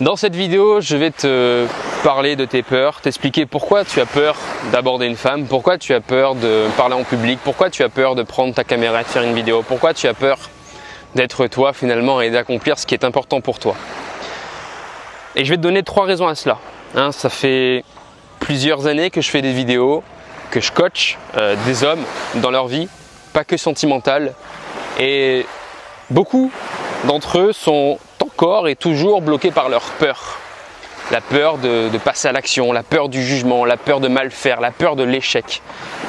Dans cette vidéo, je vais te parler de tes peurs, t'expliquer pourquoi tu as peur d'aborder une femme, pourquoi tu as peur de parler en public, pourquoi tu as peur de prendre ta caméra et de faire une vidéo, pourquoi tu as peur d'être toi finalement et d'accomplir ce qui est important pour toi. Et je vais te donner 3 raisons à cela. Ça fait plusieurs années que je fais des vidéos, que je coach des hommes dans leur vie, pas que sentimentale, et beaucoup d'entre eux sont encore et toujours bloqués par leur peur. La peur de passer à l'action, la peur du jugement, la peur de mal faire, la peur de l'échec.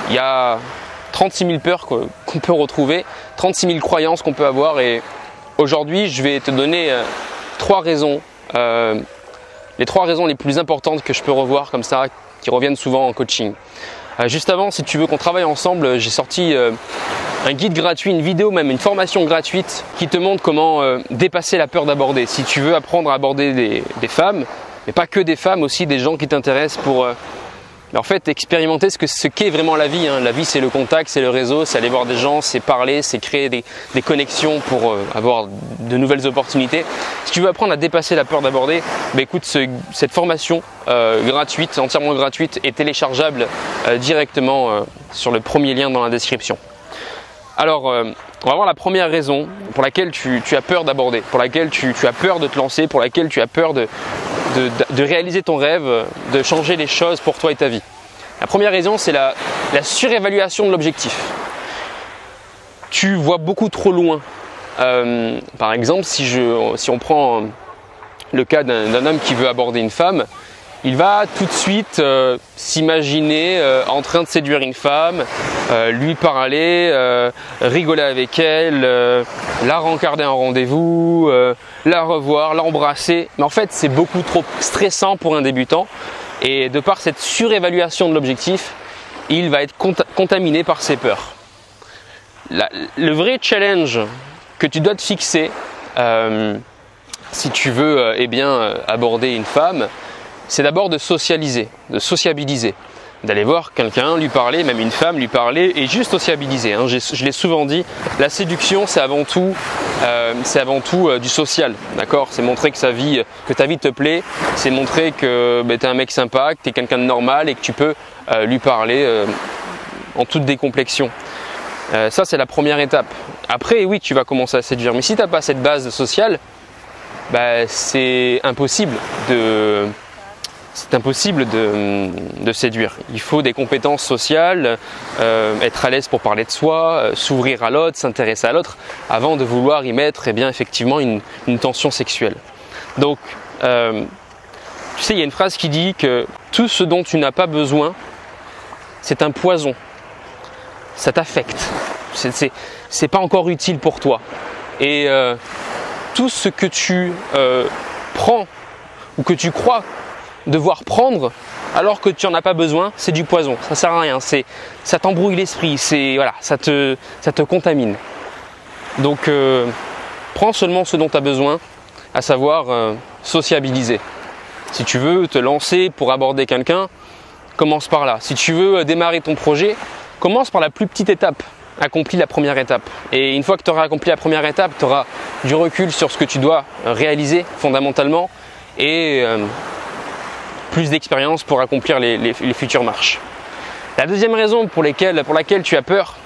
Il y a 36 000 peurs qu'on peut retrouver, 36 000 croyances qu'on peut avoir, et aujourd'hui je vais te donner 3 raisons, les 3 raisons les plus importantes que je peux revoir comme ça, qui reviennent souvent en coaching. Juste avant, si tu veux qu'on travaille ensemble, j'ai sorti un guide gratuit, une vidéo, même une formation gratuite qui te montre comment dépasser la peur d'aborder. Si tu veux apprendre à aborder des femmes, mais pas que des femmes, aussi des gens qui t'intéressent pour en fait expérimenter ce qu'est vraiment la vie. La vie, c'est le contact, c'est le réseau, c'est aller voir des gens, c'est parler, c'est créer des connexions pour avoir de nouvelles opportunités. Si tu veux apprendre à dépasser la peur d'aborder, écoute, cette formation gratuite, entièrement gratuite, est téléchargeable directement sur le premier lien dans la description. Alors, on va voir la première raison pour laquelle tu as peur d'aborder, pour laquelle tu as peur de te lancer, pour laquelle tu as peur de réaliser ton rêve, de changer les choses pour toi et ta vie. La première raison, c'est la surévaluation de l'objectif. Tu vois beaucoup trop loin. Par exemple, si on prend le cas d'un homme qui veut aborder une femme, il va tout de suite s'imaginer en train de séduire une femme, lui parler, rigoler avec elle, la rencarder en rendez-vous, la revoir, l'embrasser. Mais en fait, c'est beaucoup trop stressant pour un débutant. Et de par cette surévaluation de l'objectif, il va être contaminé par ses peurs. Le vrai challenge que tu dois te fixer si tu veux aborder une femme, c'est d'abord de socialiser, de sociabiliser, d'aller voir quelqu'un, lui parler, même une femme, lui parler et juste sociabiliser. Je l'ai souvent dit, la séduction c'est avant tout du social, d'accord? C'est montrer que ta vie te plaît, c'est montrer que tu es un mec sympa, que tu es quelqu'un de normal et que tu peux lui parler en toute décomplexion. Ça c'est la première étape. Après oui, tu vas commencer à séduire, mais si tu n'as pas cette base sociale, c'est impossible de séduire. Il faut des compétences sociales, être à l'aise pour parler de soi, s'ouvrir à l'autre, s'intéresser à l'autre, avant de vouloir y mettre effectivement une tension sexuelle. Donc, tu sais, il y a une phrase qui dit que tout ce dont tu n'as pas besoin, c'est un poison. Ça t'affecte. C'est pas encore utile pour toi. Et tout ce que tu prends ou que tu crois devoir prendre alors que tu n'en as pas besoin, c'est du poison, ça sert à rien, ça t'embrouille l'esprit, ça te contamine. Donc prends seulement ce dont tu as besoin, à savoir sociabiliser. Si tu veux te lancer pour aborder quelqu'un, commence par là. Si tu veux démarrer ton projet, commence par la plus petite étape, accomplis la première étape. Et une fois que tu auras accompli la première étape, tu auras du recul sur ce que tu dois réaliser fondamentalement et plus d'expérience pour accomplir les futures marches. La deuxième raison pour laquelle tu as peur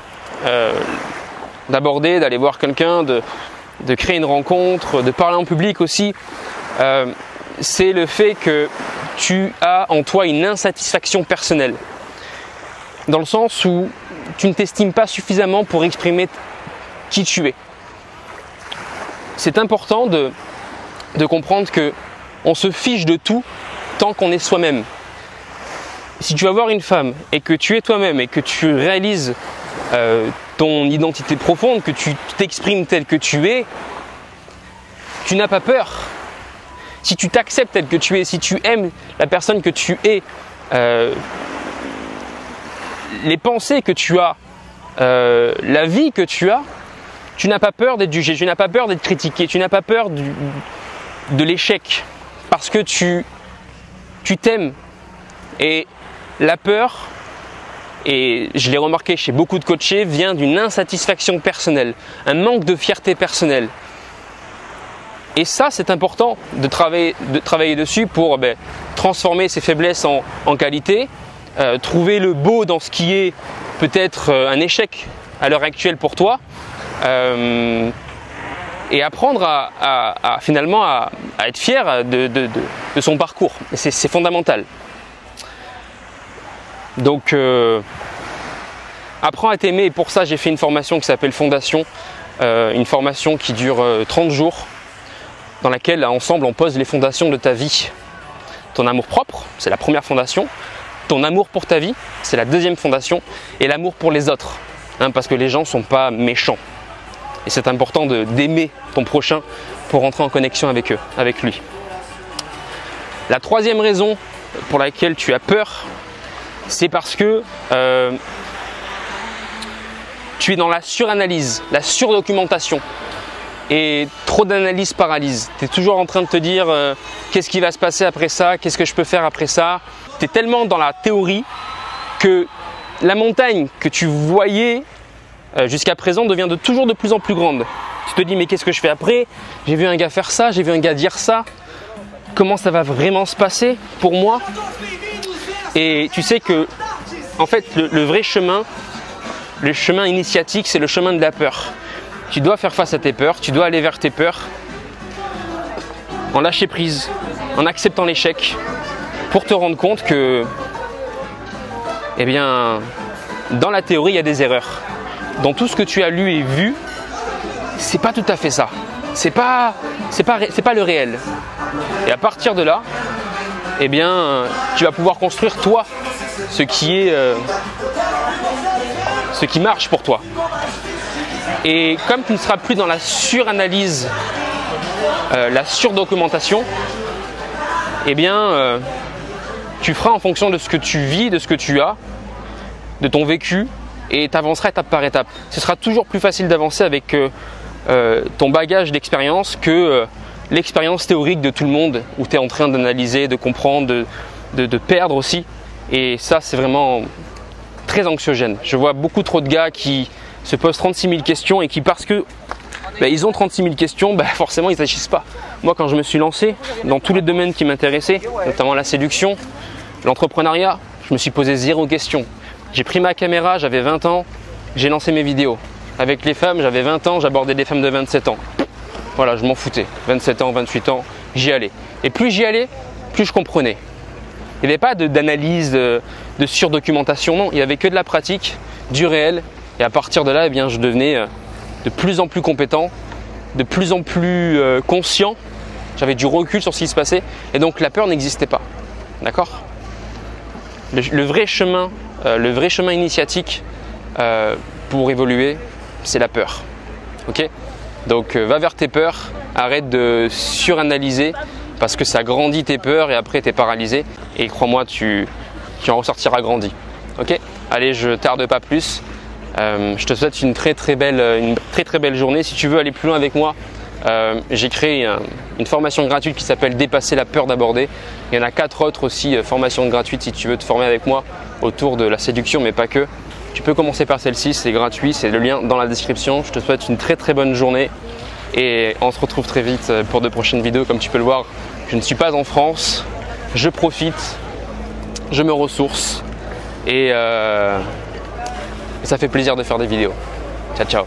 d'aborder, d'aller voir quelqu'un, de créer une rencontre, de parler en public aussi, c'est le fait que tu as en toi une insatisfaction personnelle. Dans le sens où tu ne t'estimes pas suffisamment pour exprimer qui tu es. C'est important de comprendre que on se fiche de tout tant qu'on est soi-même. Si tu vas voir une femme et que tu es toi-même et que tu réalises ton identité profonde, que tu t'exprimes tel que tu es, tu n'as pas peur. Si tu t'acceptes tel que tu es, si tu aimes la personne que tu es, les pensées que tu as, la vie que tu as, tu n'as pas peur d'être jugé, tu n'as pas peur d'être critiqué, tu n'as pas peur de l'échec parce que tu t'aimes. Et la peur, et je l'ai remarqué chez beaucoup de coachés, vient d'une insatisfaction personnelle, un manque de fierté personnelle. Et ça, c'est important de travailler dessus pour transformer ses faiblesses en qualité, trouver le beau dans ce qui est peut-être un échec à l'heure actuelle pour toi, et apprendre finalement à être fier de son parcours. C'est fondamental. Donc, apprends à t'aimer, et pour ça, j'ai fait une formation qui s'appelle Fondation, une formation qui dure 30 jours, dans laquelle, ensemble, on pose les fondations de ta vie. Ton amour propre, c'est la première fondation. Ton amour pour ta vie, c'est la deuxième fondation. Et l'amour pour les autres, parce que les gens ne sont pas méchants. Et c'est important d'aimer ton prochain pour rentrer en connexion avec eux, avec lui. La troisième raison pour laquelle tu as peur, c'est parce que tu es dans la suranalyse, la surdocumentation. Et trop d'analyse paralyse. Tu es toujours en train de te dire qu'est-ce qui va se passer après ça, qu'est-ce que je peux faire après ça. Tu es tellement dans la théorie que la montagne que tu voyais jusqu'à présent devient toujours de plus en plus grande. Tu te dis mais qu'est-ce que je fais après? J'ai vu un gars faire ça, j'ai vu un gars dire ça. Comment ça va vraiment se passer pour moi? Et tu sais que en fait le vrai chemin, le chemin initiatique, c'est le chemin de la peur. Tu dois faire face à tes peurs, tu dois aller vers tes peurs en lâcher prise, en acceptant l'échec, pour te rendre compte que, eh bien, dans la théorie, il y a des erreurs. Dans tout ce que tu as lu et vu, c'est pas tout à fait ça. C'est pas le réel. Et à partir de là, eh bien, tu vas pouvoir construire toi ce qui marche pour toi. Et comme tu ne seras plus dans la suranalyse, la surdocumentation, eh bien, tu feras en fonction de ce que tu vis, de ce que tu as, de ton vécu, et tu avanceras étape par étape. Ce sera toujours plus facile d'avancer avec ton bagage d'expérience que l'expérience théorique de tout le monde, où tu es en train d'analyser, de comprendre, de perdre aussi. Et ça, c'est vraiment très anxiogène. Je vois beaucoup trop de gars qui se posent 36 000 questions et qui, parce que ils ont 36 000 questions, forcément ils n'agissent pas. Moi, quand je me suis lancé dans tous les domaines qui m'intéressaient, notamment la séduction, l'entrepreneuriat, je me suis posé 0 question. J'ai pris ma caméra, j'avais 20 ans, j'ai lancé mes vidéos. Avec les femmes, j'avais 20 ans, j'abordais des femmes de 27 ans. Voilà, je m'en foutais. 27 ans, 28 ans, j'y allais. Et plus j'y allais, plus je comprenais. Il n'y avait pas d'analyse, de surdocumentation, non. Il n'y avait que de la pratique, du réel. Et à partir de là, eh bien, je devenais de plus en plus compétent, de plus en plus conscient. J'avais du recul sur ce qui se passait. Et donc la peur n'existait pas. D'accord ? Le vrai chemin initiatique pour évoluer, c'est la peur. Ok ? Donc va vers tes peurs, arrête de suranalyser parce que ça grandit tes peurs et après tu es paralysé. Et crois-moi, tu en ressortiras grandi. Ok ? Allez, je tarde pas plus. Je te souhaite une très très belle journée. Si tu veux aller plus loin avec moi, j'ai créé une formation gratuite qui s'appelle Dépasser la peur d'aborder. Il y en a 4 autres aussi, formations gratuites si tu veux te former avec moi autour de la séduction, mais pas que. Tu peux commencer par celle-ci, c'est gratuit, c'est le lien dans la description. Je te souhaite une très très bonne journée et on se retrouve très vite pour de prochaines vidéos. Comme tu peux le voir, je ne suis pas en France, je profite, je me ressource et ça fait plaisir de faire des vidéos. Ciao, ciao.